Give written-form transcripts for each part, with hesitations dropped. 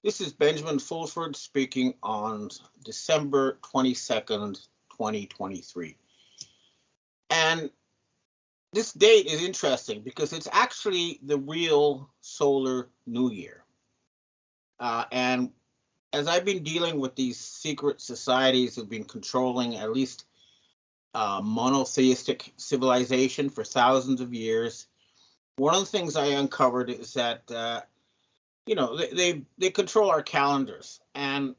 This is Benjamin Fulford speaking on December 22nd, 2023. And this date is interesting because it's actually the real solar new year. And as I've been dealing with these secret societies who've been controlling at least monotheistic civilization for thousands of years, one of the things I uncovered is that they control our calendars. And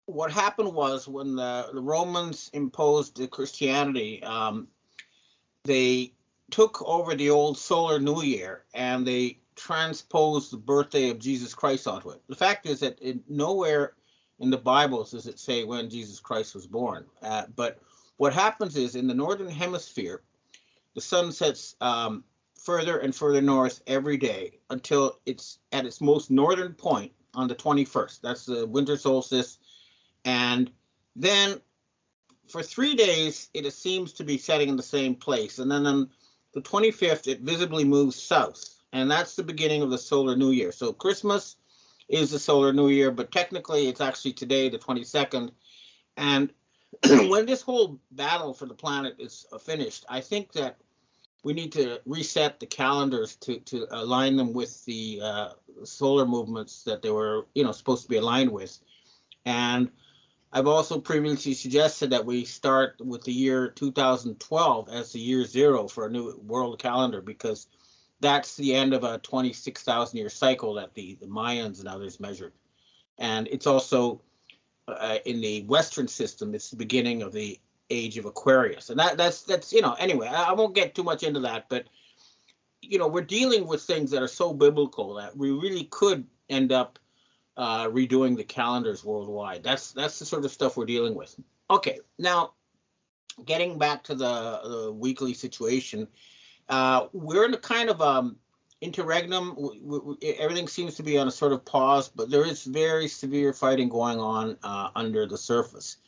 what happened was when the Romans imposed Christianity, they took over the old solar new year and they transposed the birthday of Jesus Christ onto it. The fact is that nowhere in the Bibles does it say when Jesus Christ was born. But what happens is in the northern hemisphere, the sun sets further and further north every day until it's at its most northern point on the 21st. That's the winter solstice. And then for 3 days, it seems to be setting in the same place. And then on the 25th, it visibly moves south. And that's the beginning of the solar new year. So Christmas is the solar new year, but technically it's actually today, the 22nd. And when this whole battle for the planet is finished, I think that we need to reset the calendars to align them with the solar movements that they were, supposed to be aligned with. And I've also previously suggested that we start with the year 2012 as the year zero for a new world calendar, because that's the end of a 26,000 year cycle that the Mayans and others measured. And it's also in the Western system, it's the beginning of the age of Aquarius. And that's anyway, I won't get too much into that, but we're dealing with things that are so biblical that we really could end up redoing the calendars worldwide. That's the sort of stuff we're dealing with. Okay, now getting back to the weekly situation, we're in a kind of interregnum. Everything seems to be on a sort of pause, but there is very severe fighting going on under the surface.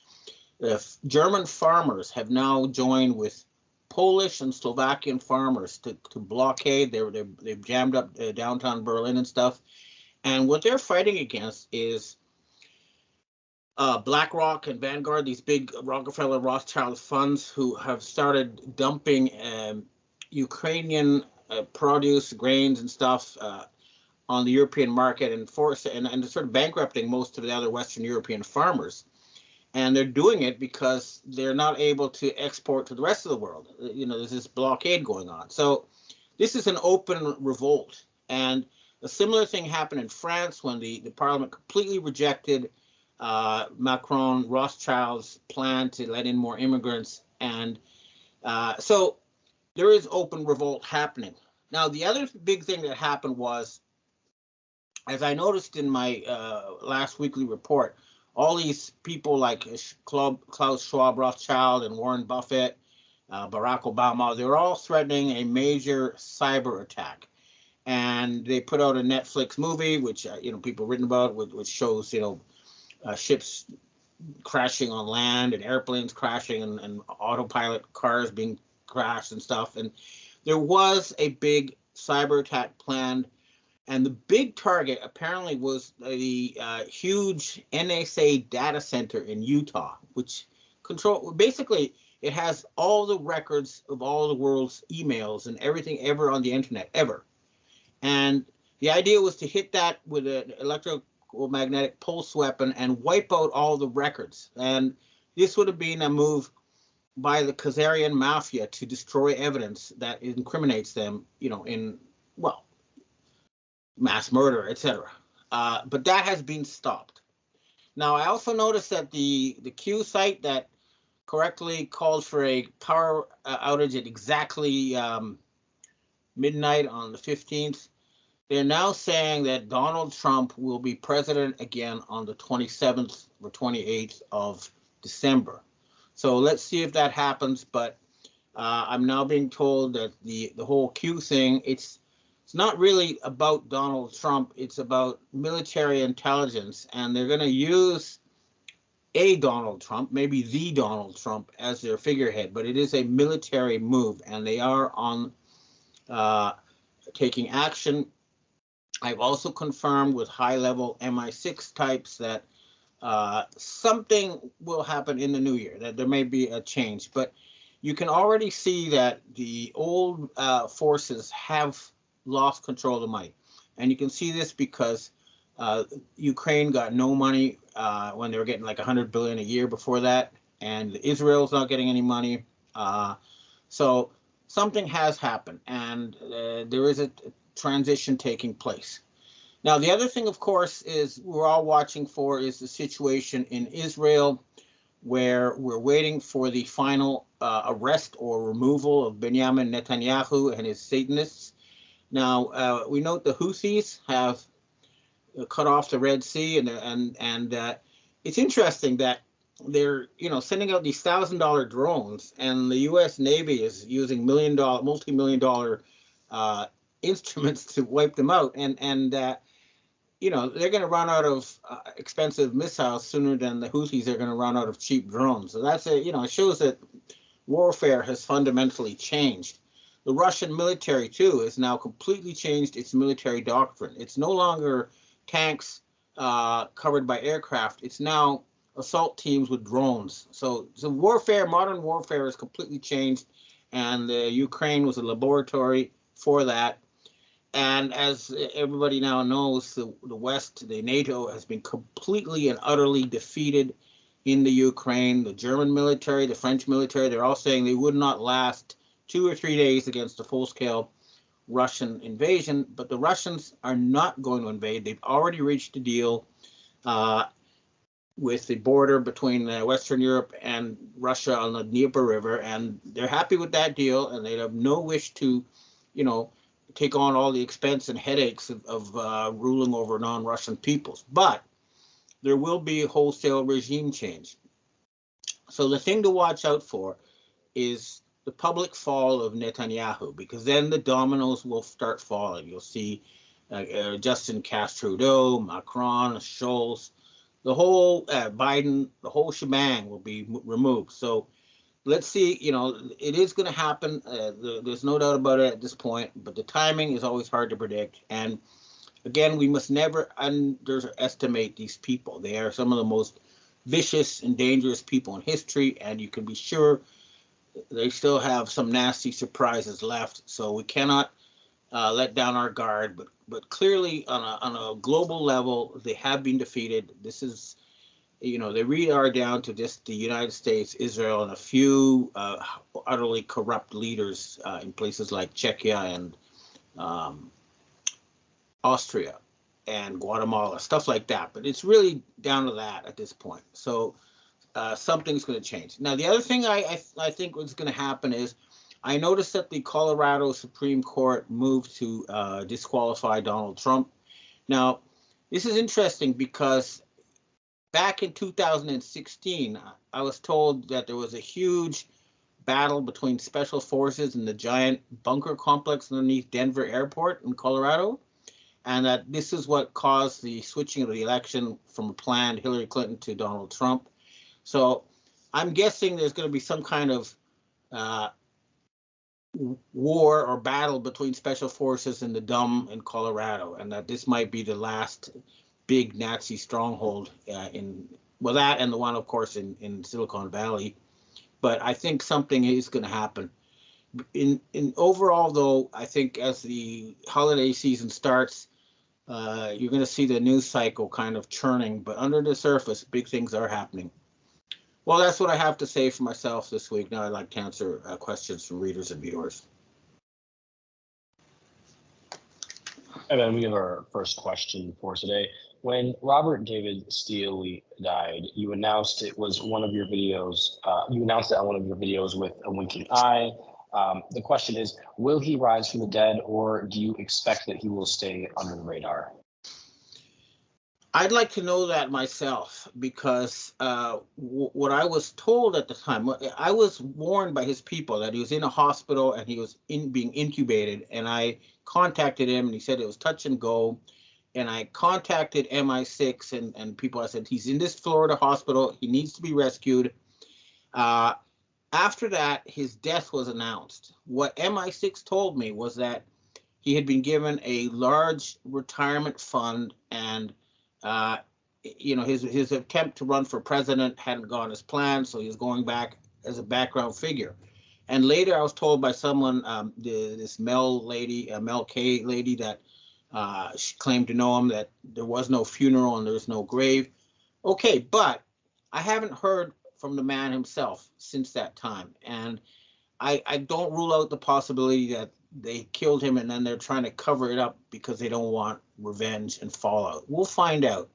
German farmers have now joined with Polish and Slovakian farmers to blockade. They've jammed up downtown Berlin and stuff. And what they're fighting against is BlackRock and Vanguard, these big Rockefeller Rothschild funds who have started dumping Ukrainian produce, grains and stuff on the European market and sort of bankrupting most of the other Western European farmers. And they're doing it because they're not able to export to the rest of the world. There's this blockade going on. So this is an open revolt. And a similar thing happened in France when the parliament completely rejected Macron Rothschild's plan to let in more immigrants. And so there is open revolt happening. Now, the other big thing that happened was, as I noticed in my last weekly report, all these people like Klaus Schwab Rothschild and Warren Buffett, Barack Obama, they're all threatening a major cyber attack. And they put out a Netflix movie, which people have written about, which shows ships crashing on land and airplanes crashing and autopilot cars being crashed and stuff. And there was a big cyber attack planned. And the big target apparently was the huge NSA data center in Utah, which basically it has all the records of all the world's emails and everything ever on the internet, ever. And the idea was to hit that with an electromagnetic pulse weapon and wipe out all the records. And this would have been a move by the Khazarian mafia to destroy evidence that incriminates them, in mass murder, etc. But that has been stopped. Now, I also noticed that the Q site that correctly called for a power outage at exactly midnight on the 15th, they're now saying that Donald Trump will be president again on the 27th or 28th of December. So let's see if that happens. But I'm now being told that the whole Q thing, it's not really about Donald Trump. It's about military intelligence, and they're going to use a Donald Trump, maybe the Donald Trump, as their figurehead. But it is a military move, and they are on taking action I've also confirmed with high-level MI6 types that something will happen in the new year, that there may be a change. But you can already see that the old forces have lost control of the money. And you can see this because Ukraine got no money when they were getting like 100 billion a year before that, and Israel's not getting any money. So something has happened, and there is a transition taking place. Now, the other thing, of course, is we're all watching for is the situation in Israel, where we're waiting for the final arrest or removal of Benjamin Netanyahu and his Satanists. Now, we note the Houthis have cut off the Red Sea, and it's interesting that they're sending out these $1,000 drones, and the U.S. Navy is using multi-million-dollar instruments to wipe them out, and they're going to run out of expensive missiles sooner than the Houthis are going to run out of cheap drones. So that's it shows that warfare has fundamentally changed. The Russian military too has now completely changed its military doctrine. It's no longer tanks covered by aircraft. It's now assault teams with drones. So modern warfare has completely changed, and Ukraine was a laboratory for that. And as everybody now knows, the West, the NATO, has been completely and utterly defeated in the Ukraine. The German military, the French military, they're all saying they would not last 2 or 3 days against a full-scale Russian invasion. But the Russians are not going to invade. They've already reached a deal with the border between Western Europe and Russia on the Dnieper River, and they're happy with that deal, and they have no wish to, take on all the expense and headaches of ruling over non-Russian peoples. But there will be a wholesale regime change. So the thing to watch out for is the public fall of Netanyahu, because then the dominoes will start falling. You'll see Justin Trudeau, Macron, Scholz, the whole Biden, the whole shebang will be removed. So let's see, it is going to happen. There's no doubt about it at this point, but the timing is always hard to predict. And again, we must never underestimate these people. They are some of the most vicious and dangerous people in history, and you can be sure they still have some nasty surprises left. So we cannot let down our guard. But clearly, on a global level, they have been defeated. This is, they really are down to just the United States, Israel, and a few utterly corrupt leaders in places like Czechia and Austria and Guatemala, stuff like that. But it's really down to that at this point. So something's going to change. Now, the other thing I think what's going to happen is I noticed that the Colorado Supreme Court moved to disqualify Donald Trump. Now, this is interesting because back in 2016, I was told that there was a huge battle between special forces and the giant bunker complex underneath Denver Airport in Colorado, and that this is what caused the switching of the election from a planned Hillary Clinton to Donald Trump. So I'm guessing there's going to be some kind of war or battle between special forces and the Dome in Colorado, and that this might be the last big Nazi stronghold that and the one, of course, in Silicon Valley. But I think something is going to happen. In overall, though, I think as the holiday season starts, you're going to see the news cycle kind of churning. But under the surface, big things are happening. Well, that's what I have to say for myself this week. Now I'd like to answer questions from readers and viewers. And then we have our first question for today. When Robert David Steele died, you announced it was one of your videos. You announced it on one of your videos with a winking eye. The question is, will he rise from the dead, or do you expect that he will stay under the radar? I'd like to know that myself, because what I was told at the time, I was warned by his people that he was in a hospital and he was being intubated, and I contacted him and he said it was touch and go. And I contacted MI6 and people. I said, he's in this Florida hospital. He needs to be rescued. After that, his death was announced. What MI6 told me was that he had been given a large retirement fund, and his attempt to run for president hadn't gone as planned, so he was going back as a background figure. And later, I was told by someone, this Mel K lady, that she claimed to know him, that there was no funeral and there was no grave. Okay, but I haven't heard from the man himself since that time, and I don't rule out the possibility that they killed him and then they're trying to cover it up because they don't want revenge and fallout. We'll find out.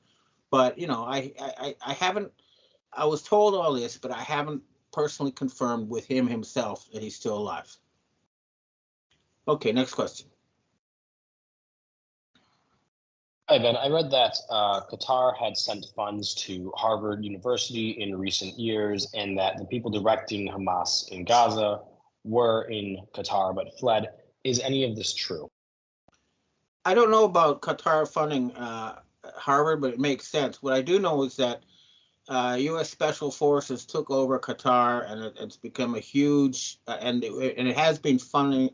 But I haven't. I was told all this, but I haven't personally confirmed with him himself that he's still alive. Okay, next question. Hi, Ben. I read that Qatar had sent funds to Harvard University in recent years, and that the people directing Hamas in Gaza were in Qatar but fled. Is any of this true? I don't know about Qatar funding Harvard, but it makes sense. What I do know is that U.S. Special Forces took over Qatar, and it's become a huge, and it has been funding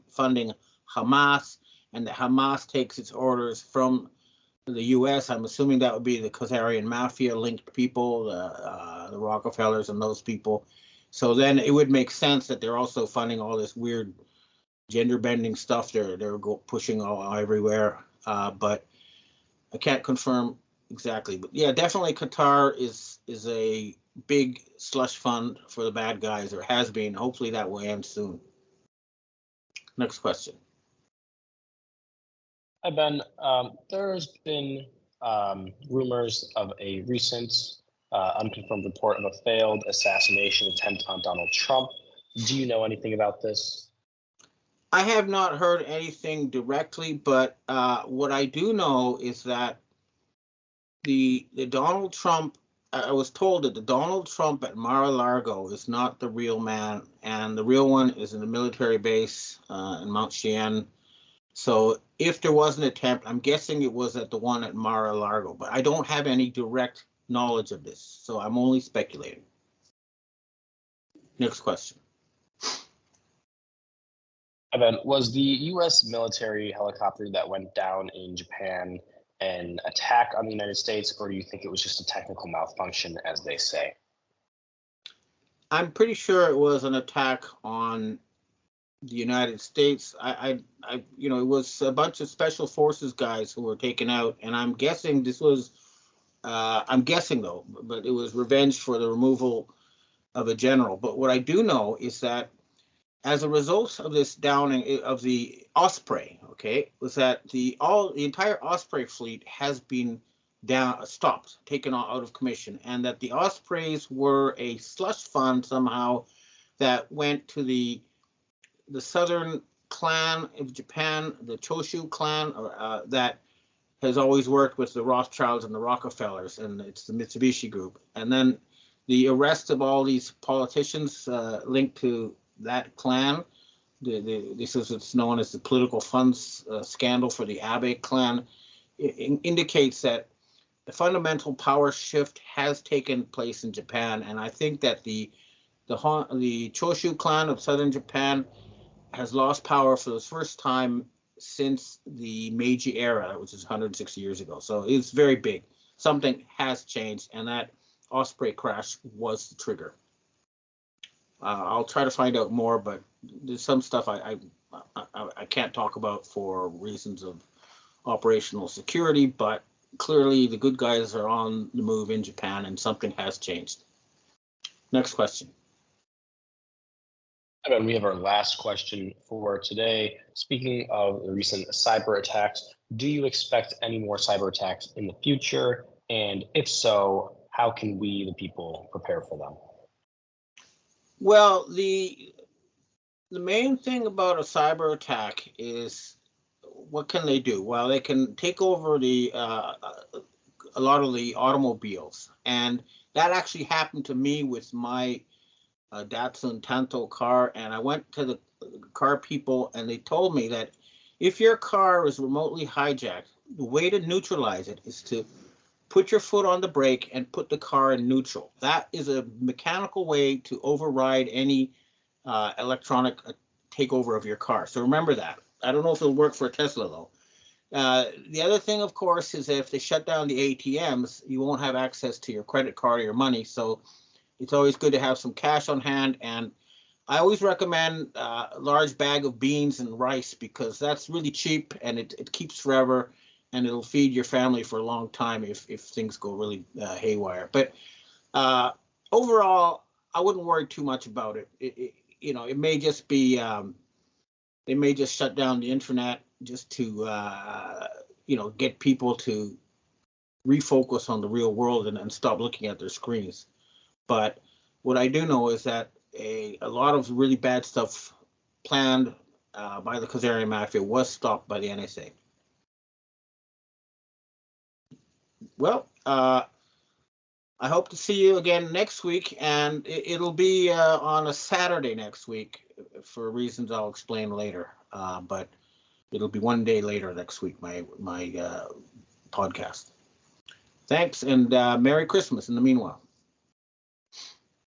Hamas, and that Hamas takes its orders from the U.S. I'm assuming that would be the Qatarian mafia-linked people, the Rockefellers and those people. So then it would make sense that they're also funding all this weird gender-bending stuff they're pushing all everywhere. But I can't confirm exactly. But yeah, definitely Qatar is a big slush fund for the bad guys, or has been. Hopefully that will end soon. Next question. Hi, Ben. There's been rumors of a recent unconfirmed report of a failed assassination attempt on Donald Trump. Do you know anything about this? I have not heard anything directly, but what I do know is that the Donald Trump, I was told that the Donald Trump at Mar-a-Lago is not the real man, and the real one is in the military base in Mount Cheyenne. So if there was an attempt, I'm guessing it was at the one at Mar-a-Lago, but I don't have any direct knowledge of this, so I'm only speculating. Next question. Evan, was the U.S. military helicopter that went down in Japan an attack on the United States, or do you think it was just a technical malfunction, as they say? I'm pretty sure it was an attack on the United States. It was a bunch of special forces guys who were taken out, and I'm guessing this was, I'm guessing though, but it was revenge for the removal of a general. But what I do know is that as a result of this downing of the Osprey, was that the entire Osprey fleet has been stopped, taken out of commission, and that the Ospreys were a slush fund somehow that went to the southern clan of Japan, the Choshu clan, that has always worked with the Rothschilds and the Rockefellers, and it's the Mitsubishi Group. And then the arrest of all these politicians linked to that clan. This is what's known as the political funds scandal for the Abe clan. It indicates that the fundamental power shift has taken place in Japan, and I think that the Choshu clan of southern Japan has lost power for the first time since the Meiji era, which is 160 years ago. So it's very big. Something has changed, and that Osprey crash was the trigger. I'll try to find out more, but there's some stuff I can't talk about for reasons of operational security, but clearly the good guys are on the move in Japan, and something has changed. Next question. And we have our last question for today. Speaking of the recent cyber attacks, do you expect any more cyber attacks in the future? And if so, how can we, the people, prepare for them? Well, the main thing about a cyber attack is, what can they do? Well, they can take over a lot of the automobiles, and that actually happened to me with my Datsun Tanto car, and I went to the car people, and they told me that if your car is remotely hijacked, the way to neutralize it is to put your foot on the brake and put the car in neutral. That is a mechanical way to override any electronic takeover of your car. So remember that. I don't know if it'll work for a Tesla though. The other thing, of course, is that if they shut down the ATMs, you won't have access to your credit card or your money. So it's always good to have some cash on hand. And I always recommend a large bag of beans and rice because that's really cheap and it keeps forever and it'll feed your family for a long time if things go really haywire. But overall, I wouldn't worry too much about it. It may just be they may just shut down the internet just to get people to refocus on the real world and stop looking at their screens. But what I do know is that a lot of really bad stuff planned by the Khazarian Mafia was stopped by the NSA. Well, I hope to see you again next week, and it'll be on a Saturday next week for reasons I'll explain later. But it'll be one day later next week, my podcast. Thanks, and Merry Christmas in the meanwhile.